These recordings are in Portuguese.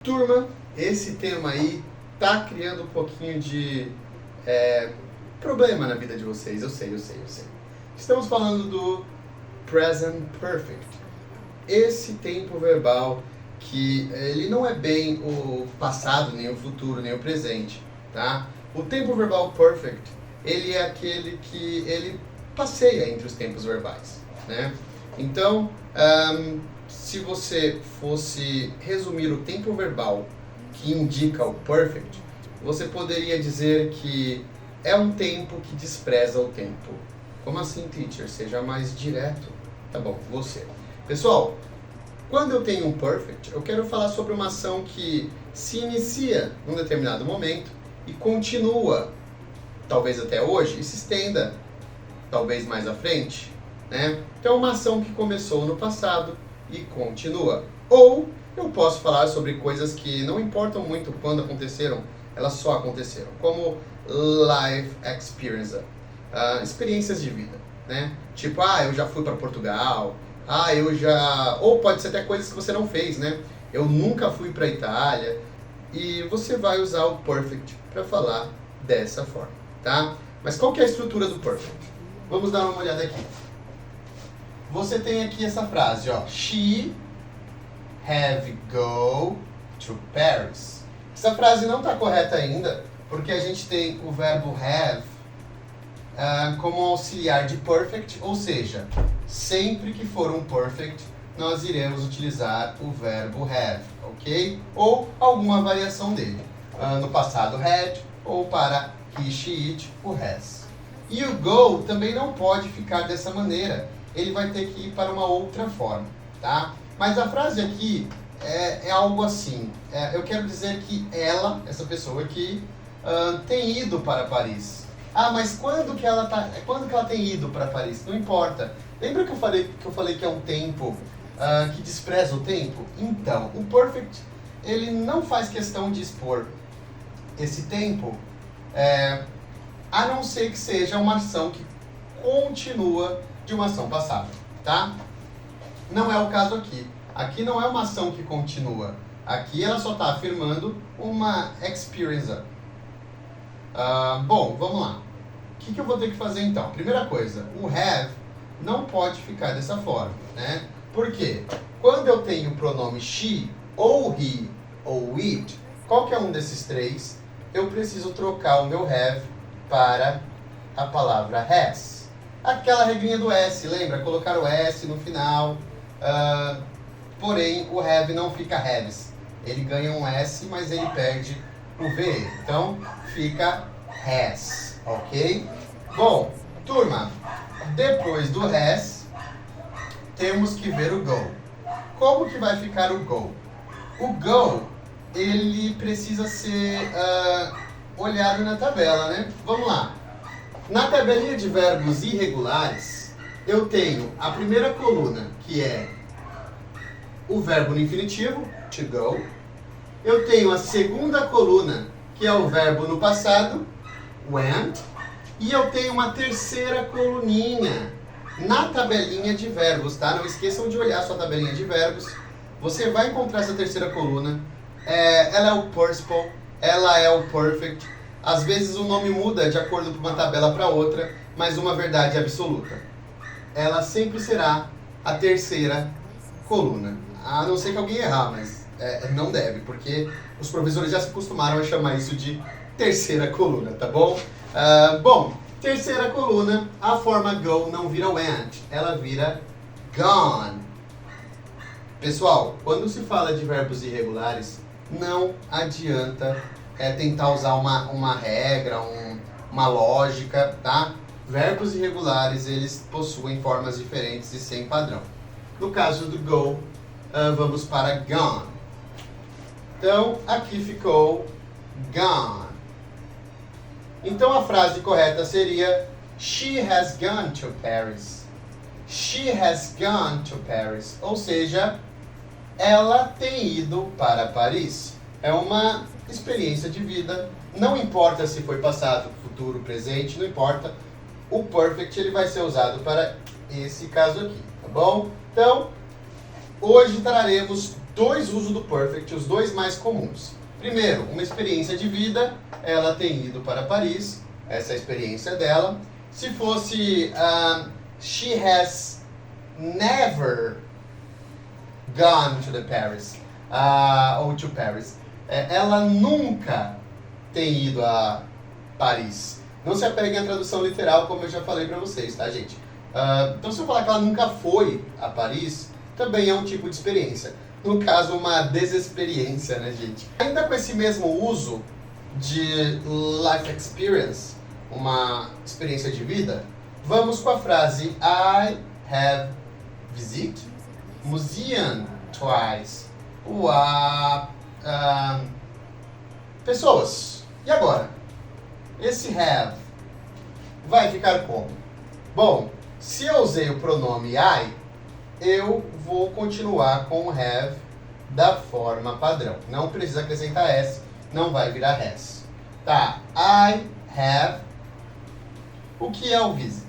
Turma, esse tema aí tá criando um pouquinho de problema na vida de vocês, eu sei. Estamos falando do present perfect. Esse tempo verbal que ele não é bem o passado, nem o futuro, nem o presente, tá? O tempo verbal perfect, ele é aquele que ele passeia entre os tempos verbais, né? Então, se você fosse resumir o tempo verbal que indica o perfect, você poderia dizer que é um tempo que despreza o tempo. Como assim, teacher? Seja mais direto. Tá bom, você. Pessoal, quando eu tenho um perfect, eu quero falar sobre uma ação que se inicia num determinado momento e continua, talvez até hoje, e se estenda, talvez mais à frente, né? Então, é uma ação que começou no passado e continua. Ou eu posso falar sobre coisas que não importam muito quando aconteceram, elas só aconteceram, como life experience, experiências de vida, né? Tipo, eu já fui para Portugal, ou pode ser até coisas que você não fez, né? Eu nunca fui para Itália, e você vai usar o perfect para falar dessa forma, tá? Mas qual que é a estrutura do perfect? Vamos dar uma olhada aqui. Você tem aqui essa frase, ó. She have go to Paris. Essa frase não está correta ainda, porque a gente tem o verbo have como auxiliar de perfect, ou seja, sempre que for um perfect, nós iremos utilizar o verbo have, ok? Ou alguma variação dele. No passado, had, ou para he, she, it, o has. E o go também não pode ficar dessa maneira. Ele vai ter que ir para uma outra forma, tá? Mas a frase aqui é algo assim. Eu quero dizer que ela, essa pessoa aqui, tem ido para Paris. Mas quando que ela tem ido para Paris? Não importa. Lembra que eu falei que é um tempo que despreza o tempo? Então, o perfect, ele não faz questão de expor esse tempo, a não ser que seja uma ação que continua de uma ação passada, tá? Não é o caso aqui. Aqui não é uma ação que continua. Aqui ela só está afirmando uma experience. Bom, vamos lá. O que eu vou ter que fazer então? Primeira coisa, o have não pode ficar dessa forma, né? Por quê? Quando eu tenho o pronome she, ou he, ou it, qualquer um desses três, eu preciso trocar o meu have para a palavra has. Aquela regrinha do S, lembra? Colocar o S no final. Porém, o have não fica haves. Ele ganha um S, mas ele perde o V. Então, fica has, ok? Bom, turma, depois do has, temos que ver o go. Como que vai ficar o go? O go, ele precisa ser olhado na tabela, né? Vamos lá. Na tabelinha de verbos irregulares, eu tenho a primeira coluna, que é o verbo no infinitivo, to go. Eu tenho a segunda coluna, que é o verbo no passado, went. E eu tenho uma terceira coluninha na tabelinha de verbos, tá? Não esqueçam de olhar a sua tabelinha de verbos. Você vai encontrar essa terceira coluna. Ela é o participle, ela é o perfect. Às vezes o nome muda de acordo com uma tabela para outra, mas uma verdade absoluta. Ela sempre será a terceira coluna. A não ser que alguém errar, mas não deve, porque os professores já se acostumaram a chamar isso de terceira coluna, tá bom? Bom, terceira coluna, a forma go não vira went, ela vira gone. Pessoal, quando se fala de verbos irregulares, não adianta tentar usar uma regra, uma lógica, tá? Verbos irregulares, eles possuem formas diferentes e sem padrão. No caso do go, vamos para gone. Então, aqui ficou gone. Então, a frase correta seria She has gone to Paris. She has gone to Paris. Ou seja, ela tem ido para Paris. É uma experiência de vida, não importa se foi passado, futuro, presente, não importa. O perfect ele vai ser usado para esse caso aqui, tá bom? Então, hoje traremos dois usos do perfect, os dois mais comuns. Primeiro, uma experiência de vida, ela tem ido para Paris, essa é a experiência dela. Se fosse she has never gone to the Paris, ou to Paris. Ela nunca tem ido a Paris. Não se apeguem à tradução literal, como eu já falei para vocês, tá, gente? Então, se eu falar que ela nunca foi a Paris, também é um tipo de experiência. No caso, uma desexperiência, né, gente? Ainda com esse mesmo uso de life experience, uma experiência de vida, vamos com a frase I have visited museum twice. Pessoas. E agora? Esse have vai ficar como? Bom, se eu usei o pronome I, eu vou continuar com o have da forma padrão. Não precisa acrescentar s, não vai virar has. Tá, I have. O que é o visit?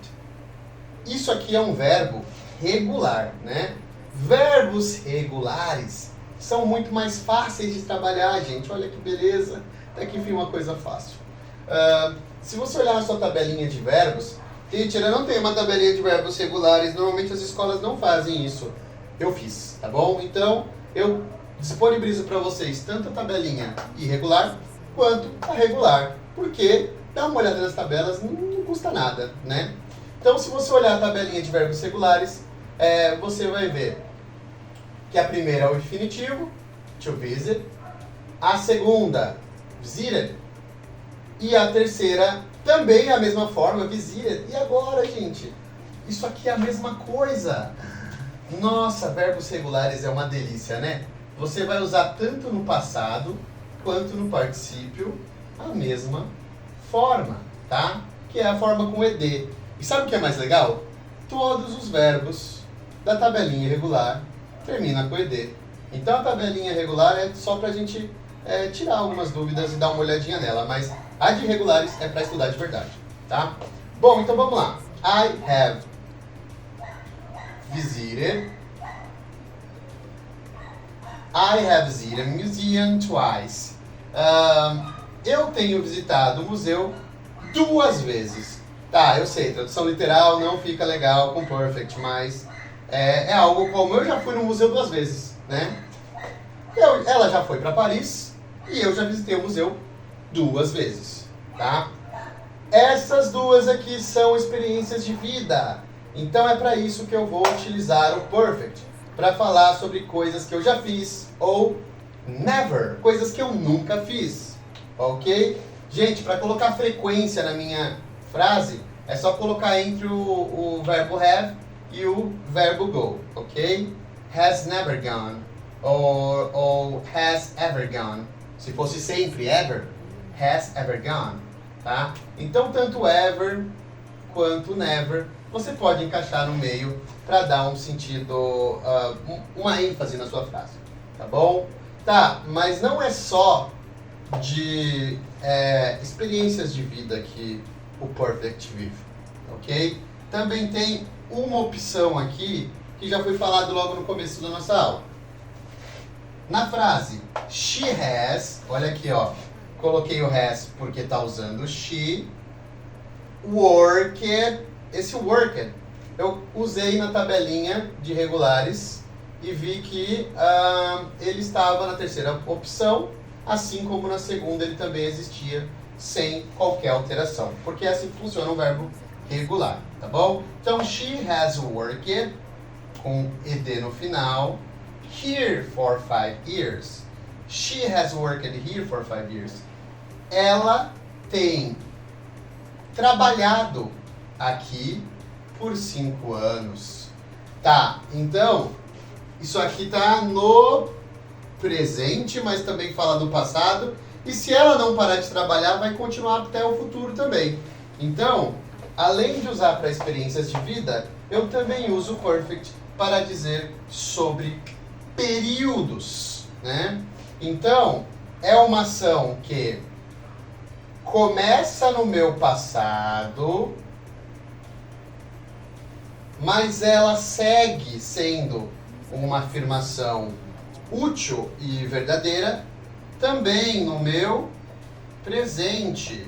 Isso aqui é um verbo regular, né? Verbos regulares são muito mais fáceis de trabalhar, gente. Olha que beleza. Até que enfim, uma coisa fácil. Se você olhar na sua tabelinha de verbos, teacher, eu não tenho uma tabelinha de verbos regulares. Normalmente as escolas não fazem isso. Eu fiz, tá bom? Então, eu disponibilizo para vocês tanto a tabelinha irregular quanto a regular. Porque dá uma olhada nas tabelas, não custa nada, né? Então, se você olhar a tabelinha de verbos regulares, você vai ver que a primeira é o infinitivo, to visit. A segunda, visited. E a terceira, também é a mesma forma, visited. E agora, gente? Isso aqui é a mesma coisa. Nossa, verbos regulares é uma delícia, né? Você vai usar tanto no passado quanto no particípio a mesma forma, tá? Que é a forma com ed. E sabe o que é mais legal? Todos os verbos da tabelinha regular terminam com ed. Então a tabelinha regular é só pra gente tirar algumas dúvidas e dar uma olhadinha nela, mas a de irregulares é para estudar de verdade, tá? Bom, então vamos lá. I have visited. I have visited a museum twice. Eu tenho visitado o museu 2 vezes. Tá, eu sei, tradução literal não fica legal com perfect, mas é algo como eu já fui no museu 2 vezes, né? Ela já foi para Paris e eu já visitei o museu 2 vezes, tá? Essas 2 aqui são experiências de vida. Então é para isso que eu vou utilizar o perfect, para falar sobre coisas que eu já fiz ou never, coisas que eu nunca fiz, ok? Gente, para colocar frequência na minha frase, é só colocar entre o verbo have e o verbo go, ok? Has never gone, ou has ever gone. Se fosse sempre ever, has ever gone, tá? Então, tanto ever quanto never, você pode encaixar no meio para dar um sentido, uma ênfase na sua frase, tá bom? Tá, mas não é só de experiências de vida que o perfect vive, ok? Também tem uma opção aqui que já foi falado logo no começo da nossa aula. Na frase she has, olha aqui, ó, coloquei o has porque está usando she, worked, esse worked eu usei na tabelinha de regulares e vi que ele estava na terceira opção, assim como na segunda ele também existia sem qualquer alteração, porque é assim que funciona o verbo regular, tá bom? Então, she has worked, com ed no final, here for 5 years. She has worked here for 5 years. Ela tem trabalhado aqui por 5 anos. Tá, então, isso aqui tá no presente, mas também fala do passado. E se ela não parar de trabalhar, vai continuar até o futuro também. Então, além de usar para experiências de vida, eu também uso o perfect para dizer sobre períodos, né? Então, é uma ação que começa no meu passado, mas ela segue sendo uma afirmação útil e verdadeira também no meu presente.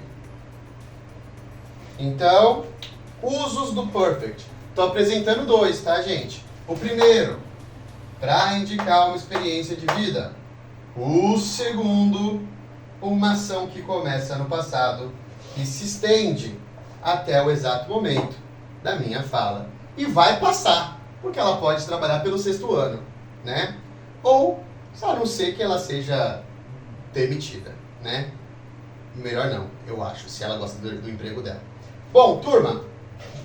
Então, usos do perfect. Estou apresentando dois, tá, gente? O primeiro, para indicar uma experiência de vida. O segundo, uma ação que começa no passado e se estende até o exato momento da minha fala. E vai passar, porque ela pode trabalhar pelo 6º ano, né? Ou, a não ser que ela seja demitida, né? Melhor não, eu acho, se ela gosta do emprego dela. Bom, turma,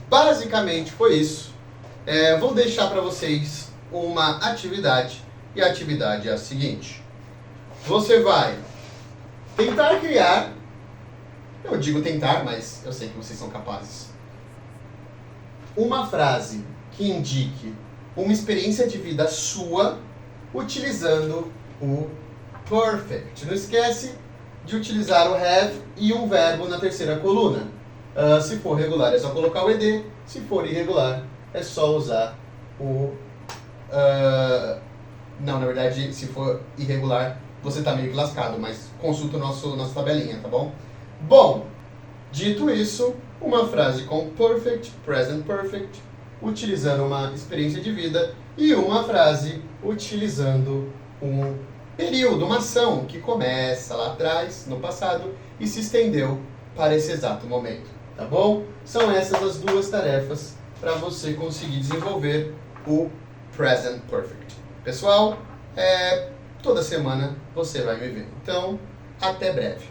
basicamente foi isso. Vou deixar para vocês uma atividade, e a atividade é a seguinte. Você vai tentar criar, eu digo tentar, mas eu sei que vocês são capazes, uma frase que indique uma experiência de vida sua utilizando o perfect. Não esquece de utilizar o have e um verbo na terceira coluna. Se for regular é só colocar o ed, se for irregular é só usar o... não, na verdade, se for irregular você está meio que lascado, mas consulta nossa tabelinha, tá bom? Bom, dito isso, uma frase com perfect, present perfect, utilizando uma experiência de vida, e uma frase utilizando um período, uma ação que começa lá atrás, no passado, e se estendeu para esse exato momento, tá bom? São essas as duas tarefas para você conseguir desenvolver o present perfect. Pessoal, toda semana você vai me ver. Então, até breve.